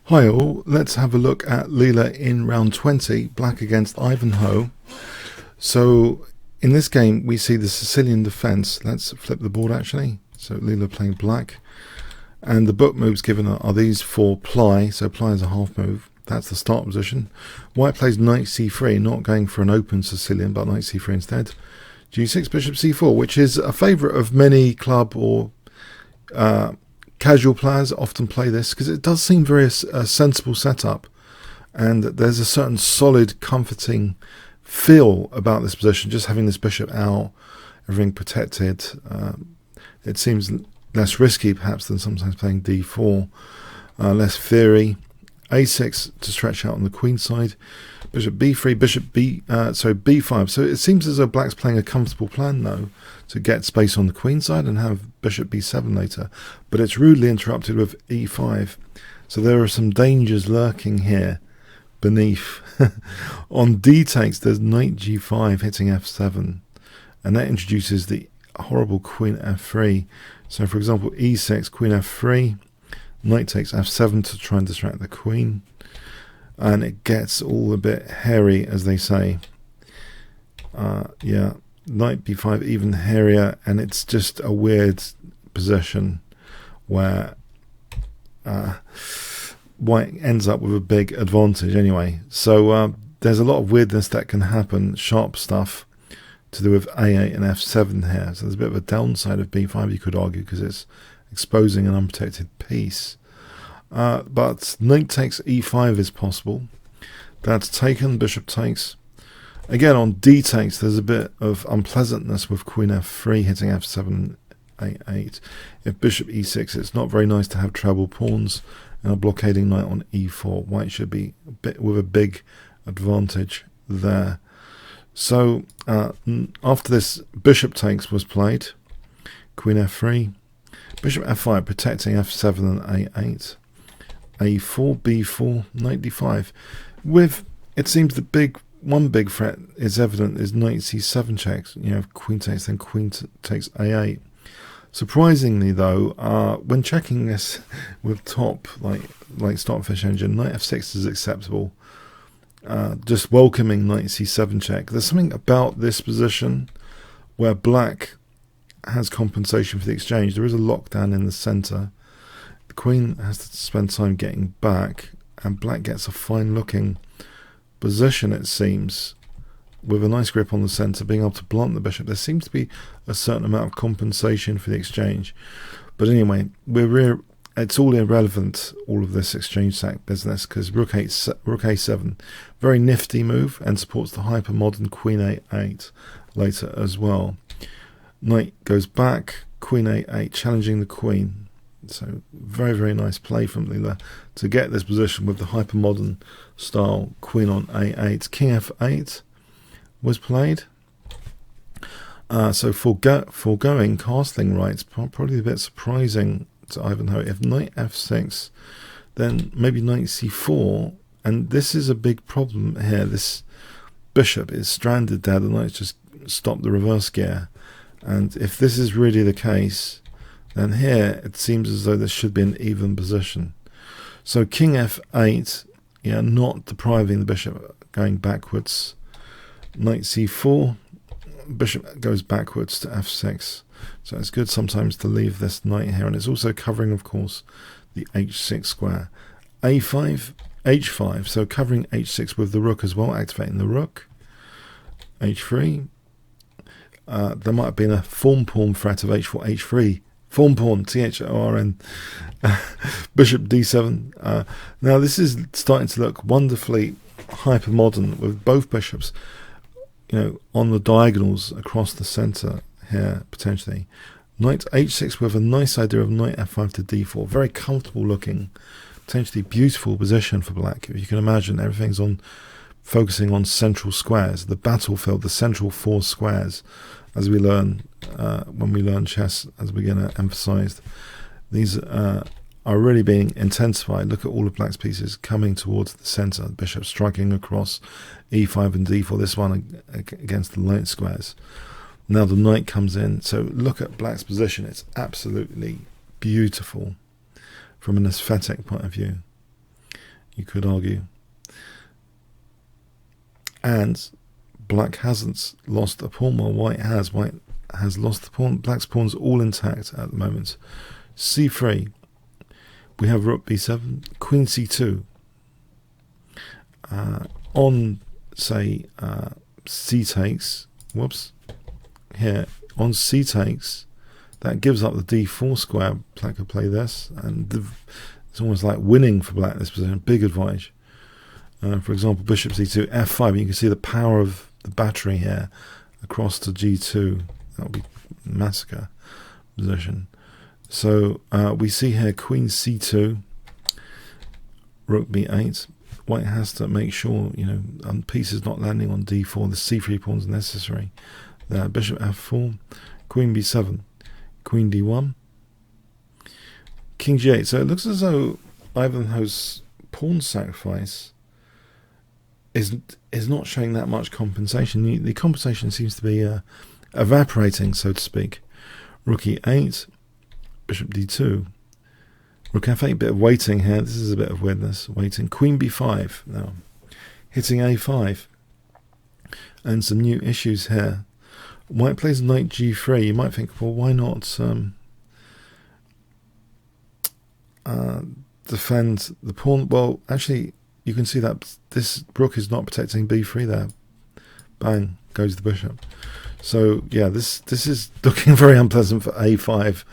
Hi all, let's have a look at Leela in round 20, black against Ivanhoe. So in this game we see the Sicilian defense. Let's flip the board actually. So Leela playing black, and the book moves given are these for ply, so ply is a half move. That's the start position. White plays knight c3, not going for an open Sicilian but knight c3 instead. g6, bishop c4, which is a favourite of many club or casual players. Often play this because it does seem very sensible setup, and there's a certain solid, comforting feel about this position. Just having this bishop out, everything protected, it seems less risky perhaps than sometimes playing d4. Less theory. a6 to stretch out on the queen side. Bishop b3, b5. So it seems as though black's playing a comfortable plan though, to get space on the queen side and have bishop b7 later, but it's rudely interrupted with e5. So there are some dangers lurking here beneath. On d takes, there's knight g5 hitting f7, and that introduces the horrible queen f3. So for example, e6, queen f3, knight takes f7 to try and distract the queen, and it gets all a bit hairy, as they say. Yeah, knight b5 even hairier, and it's just a weird position where white ends up with a big advantage anyway. So there's a lot of weirdness that can happen, sharp stuff to do with a8 and f7 here. So there's a bit of a downside of b5, you could argue, because it's exposing an unprotected piece. But knight takes e5 is possible. That's taken. Bishop takes. Again, on d takes, there's a bit of unpleasantness with queen f3 hitting f7, a8. If bishop e6, it's not very nice to have treble pawns and a blockading knight on e4. White should be with a big advantage there. So after this, bishop takes was played. Queen f3. Bishop f5 protecting f7 and a8. a4, b4, knight d5. With, it seems the one big threat is evident is knight c7 checks. You know, queen takes, then queen takes a8. Surprisingly though, when checking this with top, like Stockfish Engine, knight f6 is acceptable. Just welcoming knight c7 check. There's something about this position where black has compensation for the exchange. There is a lockdown in the center. The queen has to spend time getting back, and black gets a fine looking position, it seems, with a nice grip on the center, being able to blunt the bishop. There seems to be a certain amount of compensation for the exchange, but anyway, it's all irrelevant, all of this exchange sack business, because rook a7, very nifty move, and supports the hypermodern queen a8 later as well. Knight goes back, queen a8, challenging the queen. So very, very nice play from Leela to get this position with the hypermodern style queen on a8. King f8 was played. So foregoing castling rights, probably a bit surprising to Ivanhoe. If knight f6, then maybe knight c4, and this is a big problem here. This bishop is stranded there. The knight's just stopped the reverse gear. And if this is really the case, then here it seems as though this should be an even position. So king f8, yeah, not depriving the bishop, going backwards. Knight c4, bishop goes backwards to f6. So it's good sometimes to leave this knight here, and it's also covering, of course, the h6 square. a5, h5, so covering h6 with the rook as well, activating the rook. h3. There might have been a form pawn threat of h4, h3. Form pawn, thorn. Bishop d7. Now this is starting to look wonderfully hypermodern with both bishops, you know, on the diagonals across the center here potentially. Knight h6 with a nice idea of knight f5 to d4. Very comfortable looking, potentially beautiful position for black. If you can imagine, everything's focusing on central squares, the battlefield, the central four squares, as we learn when we learn chess as a beginner, emphasized. These are really being intensified. Look at all of black's pieces coming towards the center. The bishop striking across e5 and d4, this one against the light squares. Now the knight comes in. So look at black's position. It's absolutely beautiful from an aesthetic point of view. you could argue. And black hasn't lost a pawn while white has. White has lost the pawn. Black's pawn's all intact at the moment. c3. We have rook b7, queen c2. On, say, c takes, whoops, here, on c takes, that gives up the d4 square. Black could play this, and it's almost like winning for black in this position, big advantage. For example, bishop c2, f5, you can see the power of the battery here across to g2. That would be massacre position. So we see here queen c2, rook b8. White has to make sure, piece is not landing on d4. The c3 pawn is necessary. There, bishop f4, queen b7, queen d1, king g8. So it looks as though Ivanhoe's pawn sacrifice is not showing that much compensation. The compensation seems to be evaporating, so to speak. Rook e8, bishop d2, rook f8, bit of waiting here. This is a bit of weirdness, waiting. Queen b5 now, hitting a5, and some new issues here. White plays knight g3. You might think, well, why not defend the pawn? Well, actually, you can see that this rook is not protecting b3 there. Bang, goes the bishop. So yeah, this is looking very unpleasant for a5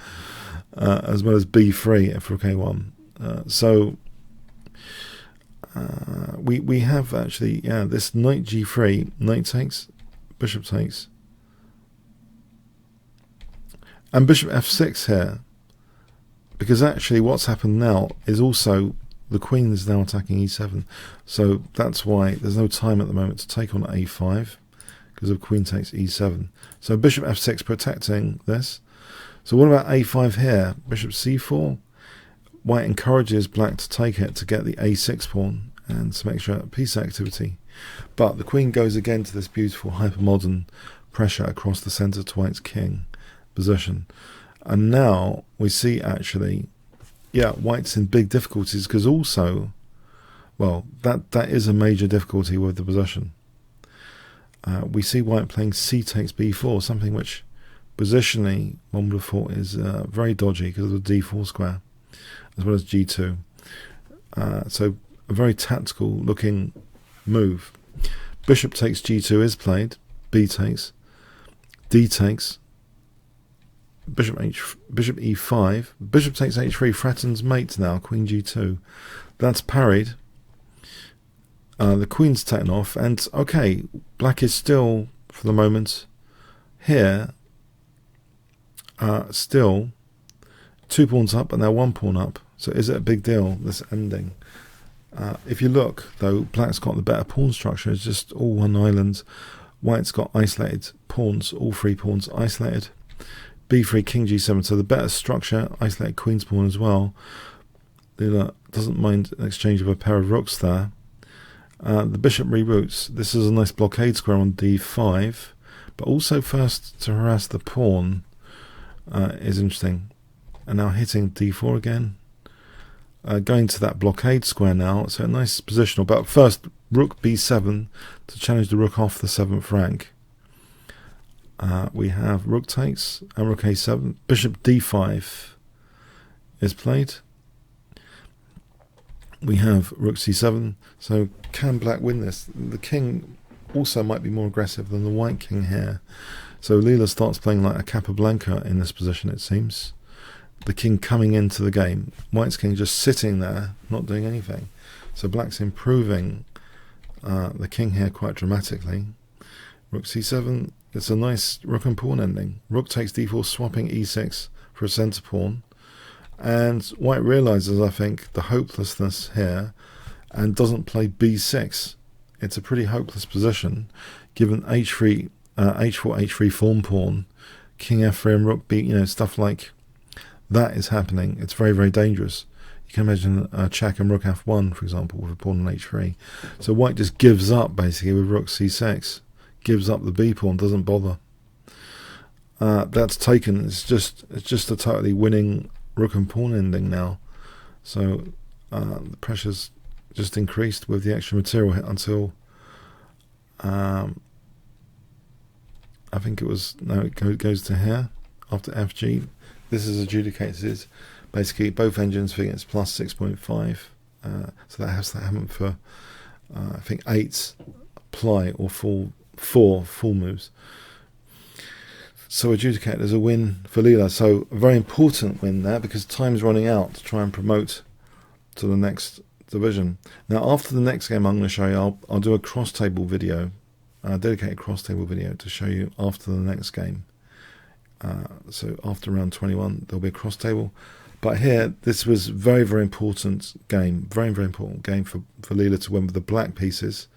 as well as b3 if rook a1. We have actually this knight g3, knight takes, bishop takes, and bishop f6 here, because actually what's happened now is also the queen is now attacking e7, so that's why there's no time at the moment to take on a5, because of queen takes e7. So bishop f6 protecting this. So what about a5 here? Bishop c4. White encourages black to take it to get the a6 pawn and some extra piece activity. But the queen goes again to this beautiful hypermodern pressure across the centre to white's king position. And now we see actually, white's in big difficulties, because also, well, that is a major difficulty with the position. We see white playing c takes b4, something which positionally one would have thought is very dodgy because of the d4 square, as well as g2. So a very tactical looking move. Bishop takes g2 is played, b takes, d takes, bishop e5, bishop takes h3, threatens mate now, queen g2. That's parried. The queen's taken off, and okay, black is still, for the moment, here, still 2 pawns up and now 1 pawn up. So is it a big deal, this ending? If you look, though, black's got the better pawn structure. It's just all one island. White's got isolated pawns, all 3 pawns isolated. b3, king g7, so the better structure, isolated queen's pawn as well. Leela doesn't mind an exchange of a pair of rooks there. The bishop reroutes. This is a nice blockade square on d5, but also first to harass the pawn is interesting. And now hitting d4 again. Going to that blockade square now, so a nice positional. But first, rook b7 to challenge the rook off the 7th rank. We have rook takes and rook a7. Bishop d5 is played. We have rook c7. So can black win this? The king also might be more aggressive than the white king here. So Leela starts playing like a Capablanca in this position, it seems. The king coming into the game. White's king just sitting there, not doing anything. So black's improving the king here quite dramatically. Rook c7. It's a nice rook and pawn ending. Rook takes d4, swapping e6 for a centre pawn. And white realises, I think, the hopelessness here and doesn't play b6. It's a pretty hopeless position, given h3, h4, h3 form pawn, king f3 and rook b, stuff like that is happening. It's very, very dangerous. You can imagine a check and rook f1, for example, with a pawn on h3. So white just gives up, basically, with rook c6. Gives up the b pawn, doesn't bother. That's taken. It's just a totally winning rook and pawn ending now. So the pressure's just increased with the extra material hit until I think it was, no, it goes to here after FG. This is adjudicated. Basically, both engines think it's plus 6.5. So that has to happen for, I think, 8 ply or 4 full moves. So adjudicated as a win for Leela. So a very important win there, because time's running out to try and promote to the next division. Now, after the next game I'm going to show you, I'll do a cross-table video, a dedicated cross-table video to show you after the next game. So after round 21, there'll be a cross-table. But here, this was very, very important game. Very, very important game for Leela to win with the black pieces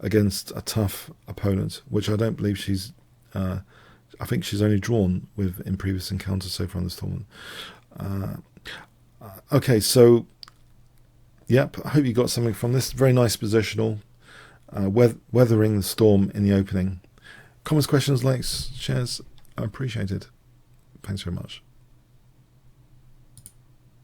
against a tough opponent, which I don't believe she's... I think she's only drawn with in previous encounters so far in this tournament. Okay, so... Yep, I hope you got something from this. Very nice positional. Weathering the storm in the opening. Comments, questions, likes, shares are appreciated. Thanks very much.